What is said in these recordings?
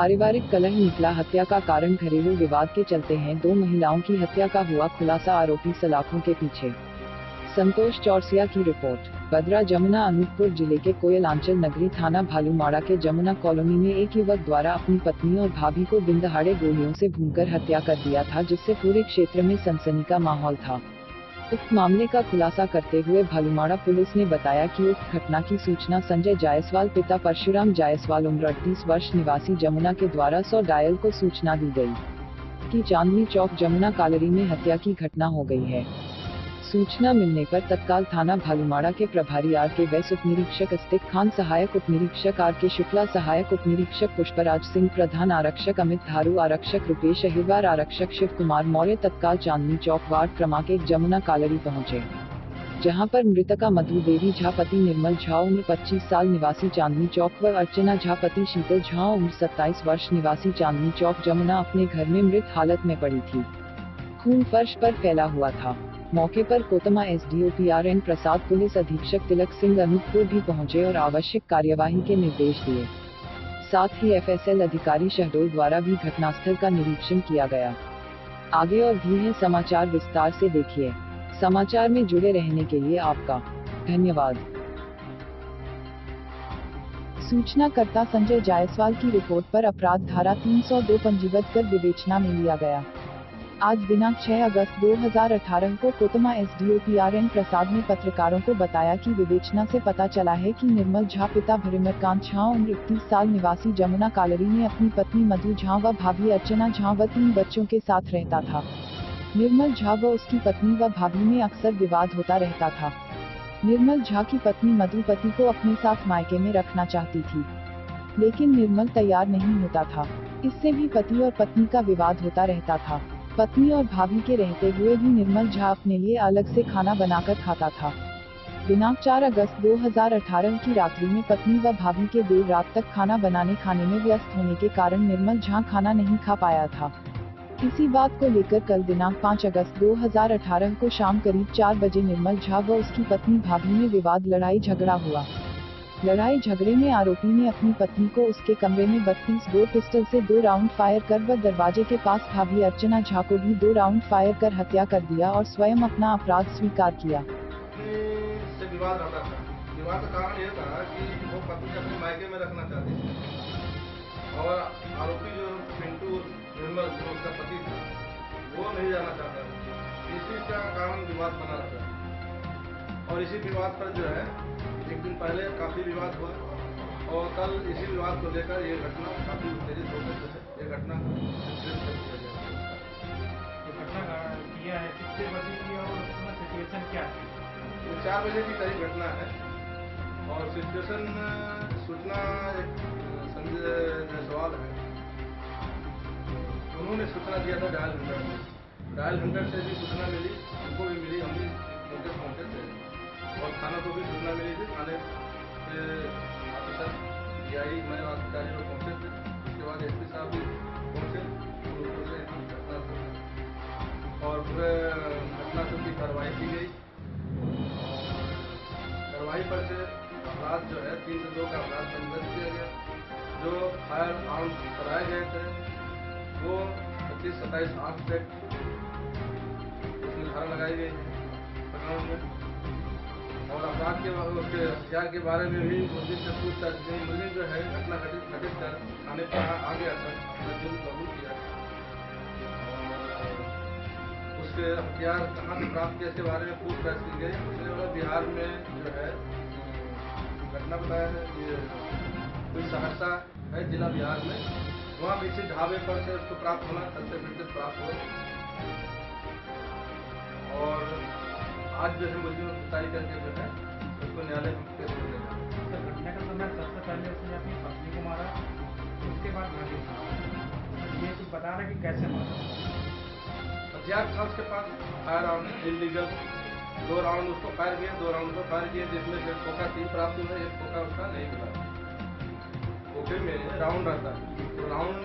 पारिवारिक कलह निकला हत्या का कारण। घरेलू विवाद के चलते हैं दो महिलाओं की हत्या का हुआ खुलासा, आरोपी सलाखों के पीछे। संतोष चौरसिया की रिपोर्ट। बदरा जमुना अनूपपुर जिले के कोयलांचल नगरी थाना भालूमाड़ा के जमुना कॉलोनी में एक युवक द्वारा अपनी पत्नी और भाभी को दिन दहाड़े गोलियों से भूनकर हत्या कर दिया था, जिससे पूरे क्षेत्र में सनसनी का माहौल था। उक्त मामले का खुलासा करते हुए भालूमाड़ा पुलिस ने बताया कि उक्त घटना की सूचना संजय जायसवाल पिता परशुराम जायसवाल उम्र 38 वर्ष निवासी जमुना के द्वारा 100 डायल को सूचना दी गई कि चांदनी चौक जमुना कॉलोनी में हत्या की घटना हो गई है। सूचना मिलने पर तत्काल थाना भालूमाड़ा के प्रभारी आर के वैस, उप निरीक्षक अस्तिक खान, सहायक उप निरीक्षक आर के शुक्ला, सहायक उप निरीक्षक पुष्पराज सिंह, प्रधान आरक्षक अमित धारू, आरक्षक रुपेश अहिरवार, आरक्षक शिव कुमार मौर्य तत्काल चांदनी चौक वार्ड क्रमांक 1 जमुना कॉलोनी पहुंचे, जहां पर मृतका मधु देवी झा पति निर्मल झा उम्र 25 साल निवासी चांदनी चौक व अर्चना झा पति शीतल झा उम्र 27 वर्ष निवासी चांदनी चौक जमुना अपने घर में मृत हालत में पड़ी थी। खून फर्श पर फैला हुआ था। मौके पर कोतमा एसडीओ PRN प्रसाद, पुलिस अधीक्षक तिलक सिंह अनूपपुर भी पहुंचे और आवश्यक कार्यवाही के निर्देश दिए। साथ ही FSL अधिकारी शहडोल द्वारा भी घटनास्थल का निरीक्षण किया गया। आगे और भी हैं समाचार, विस्तार से देखिए। समाचार में जुड़े रहने के लिए आपका धन्यवाद। सूचनाकर्ता संजय जायसवाल की रिपोर्ट पर अपराध धारा 302 पंजीबद्ध कर विवेचना में लिया गया। आज दिनांक 6 अगस्त 2018 को कोतमा एसडीओ PRN प्रसाद ने पत्रकारों को बताया कि विवेचना से पता चला है कि निर्मल झा पिता भरिमरकांत झा उम्र 31 साल निवासी जमुना कॉलोनी में अपनी पत्नी मधु झा व भाभी अर्चना झा व 3 बच्चों के साथ रहता था। निर्मल झा व उसकी पत्नी व भाभी में अक्सर विवाद होता रहता था। निर्मल झा की पत्नी मधु पति को अपने साथ मायके में रखना चाहती थी, लेकिन निर्मल तैयार नहीं होता था। इससे भी पति और पत्नी का विवाद होता रहता था। पत्नी और भाभी के रहते हुए भी निर्मल झा अपने लिए अलग से खाना बनाकर खाता था। दिनांक 4 अगस्त 2018 की रात्रि में पत्नी व भाभी के देर रात तक खाना बनाने खाने में व्यस्त होने के कारण निर्मल झा खाना नहीं खा पाया था। इसी बात को लेकर कल दिनांक 5 अगस्त 2018 को शाम करीब 4 बजे निर्मल झा व उसकी पत्नी भाभी में विवाद लड़ाई झगड़ा हुआ। लड़ाई झगड़े में आरोपी ने अपनी पत्नी को उसके कमरे में 32 बोर पिस्टल से 2 राउंड फायर कर व दरवाजे के पास भाभी अर्चना झा को भी 2 राउंड फायर कर हत्या कर दिया और स्वयं अपना अपराध स्वीकार किया। से विवाद होता था। विवाद का कारण यह था कि वो पत्नी अपने मायके में रखना चाहती थी और आरोपी जो पिंटू निर्मल जो उसका पति था वो नहीं जाना चाहता था। इसी का कारण विवाद बना रहता और इसी विवाद पर जो है एक दिन पहले काफी विवाद हुआ और कल इसी विवाद को लेकर ये घटना काफी उत्तेजित होकर जो है ये घटना किया है। कितने बजे की और उसमें सिचुएशन क्या है? 4 बजे की करीब घटना है और सिचुएशन सूचना एक संजय जायसवाल है, उन्होंने सूचना दिया था डायल 100 से भी सूचना मिली, उनको भी मिली, हम भी मौके पहुंचे थे और थाना को भी सूचना मिली थी। थाने के ऑफिसर DI मैं अधिकारी लोग पहुंचे थे। उसके बाद SP साहब भी पहुंचे उनको से घटना और पूरे घटना की कार्रवाई की गई। कार्रवाई पर से अपराध जो है 302 का अपराध पंजीबद्ध किया गया। जो फायर आर्म्स कराए गए थे वो 25-27 आर्म्स एक्ट उसमें धारा लगाई गई है प्रकरण में और अपराध के उसके हथियार के बारे में भी मुलजिम से पूछताछ की। मुलजिम जो है घटना घटित कर थाने पर आ गया था, अपना जुर्म कबूल किया और उसके हथियार कहाँ से प्राप्त किया इसके बारे में पूछताछ की गई। उसने बोला बिहार में जो है घटना बताया है ये कोई सहरसा है जिला बिहार में, वहाँ किसी ढाबे पर से उसको प्राप्त होना चलते फिरते प्राप्त हुआ और आज जो है मुलजिम गिरफ्तारी करके जो है उसको न्यायालय में पेश कर दिया। घटना का समय सबसे पहले उसने अपनी पत्नी को मारा, उसके बाद भाभी को। ये कुछ बता रहा है कि कैसे मारा? हथियार था उसके पास, फायर राउंड इलीगल 2 राउंड उसको फायर किए, 2 राउंड को फायर किए, जिसमें से खोखा 3 प्राप्त हुए, 1 खोखा उसका नहीं मिला। खोखे में राउंड रहता है तो राउंड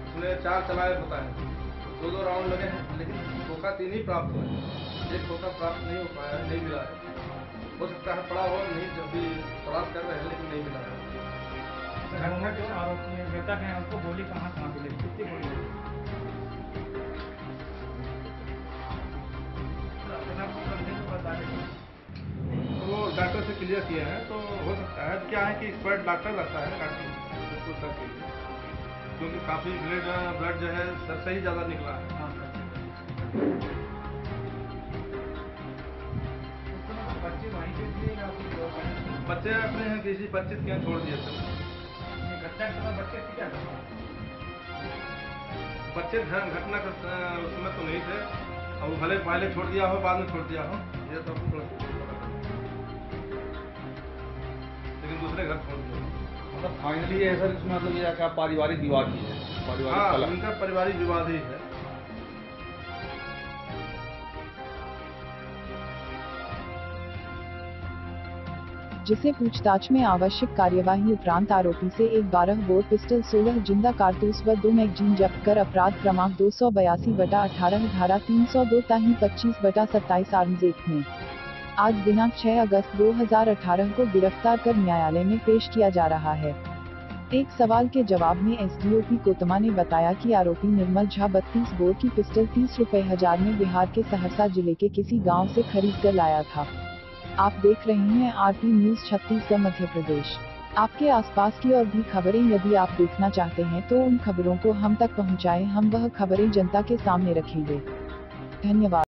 उसने 4 चलाए होता है, 2-2 राउंड लगे हैं, लेकिन खोखा 3 ही प्राप्त हुए, 1 खोखा प्राप्त नहीं हो पाया, नहीं मिला है। हो सकता है पड़ा हो, नहीं जब भी तलाश कर रहे हैं लेकिन नहीं मिला है। घटना जो आरोप में मृतक हैं उनको गोली कहाँ से मिली, कितनी गोली मिली? अपना को करने को बता दें। तो वो डॉक्टर से क्लियर किए हैं, तो हो सकता है क्या है कि एक्सपर्ट डॉक्टर रहता है डॉक्टर बिल्कुल सर के लिए, क्योंकि काफ़ी ब्लड जो है सर से ही ज़्यादा निकला है। हाँ सर। बच्चे वहीं पे थे या कुछ और हैं? बच्चे अपने यहाँ किसी परिचित के यहाँ छोड़ दिए थे। ये घटना के समय बच्चे थे क्या करना? बच्चे घटना का उसमें तो नहीं थे, अब वो भले पहले छोड़ दिया हो बाद में छोड़ दिया हो, ये तो हमको थोड़ा पता नहीं। लेकिन दूसरे घर छोड़ दिया। मतलब फाइनली है सर, इसमें मतलब ये है कि आप पारिवारिक विवाद की है, पारिवारिक हाँ, कलह। उनका पारिवारिक विवाद ही है। जिसे पूछताछ में आवश्यक कार्यवाही उपरांत आरोपी से एक 12 बोर पिस्टल, 16 जिंदा कारतूस व 2 मैगजीन जब्त कर अपराध क्रमांक 282/18 धारा 302 ताही 25/27 आर्म्स एक्ट में आज दिनांक 6 अगस्त 2018 को गिरफ्तार कर न्यायालय में पेश किया जा रहा है। एक सवाल के जवाब में एसडीओपी कोतमा ने बताया कि आरोपी निर्मल झा 32 बोर की पिस्टल 30 रुपए हजार में बिहार के सहरसा जिले के किसी गांव से खरीद कर लाया था। आप देख रहे हैं आरटी न्यूज छत्तीसगढ़ मध्य प्रदेश। आपके आसपास की और भी खबरें यदि आप देखना चाहते हैं तो उन खबरों को हम तक पहुंचाएं, हम वह खबरें जनता के सामने रखेंगे। धन्यवाद।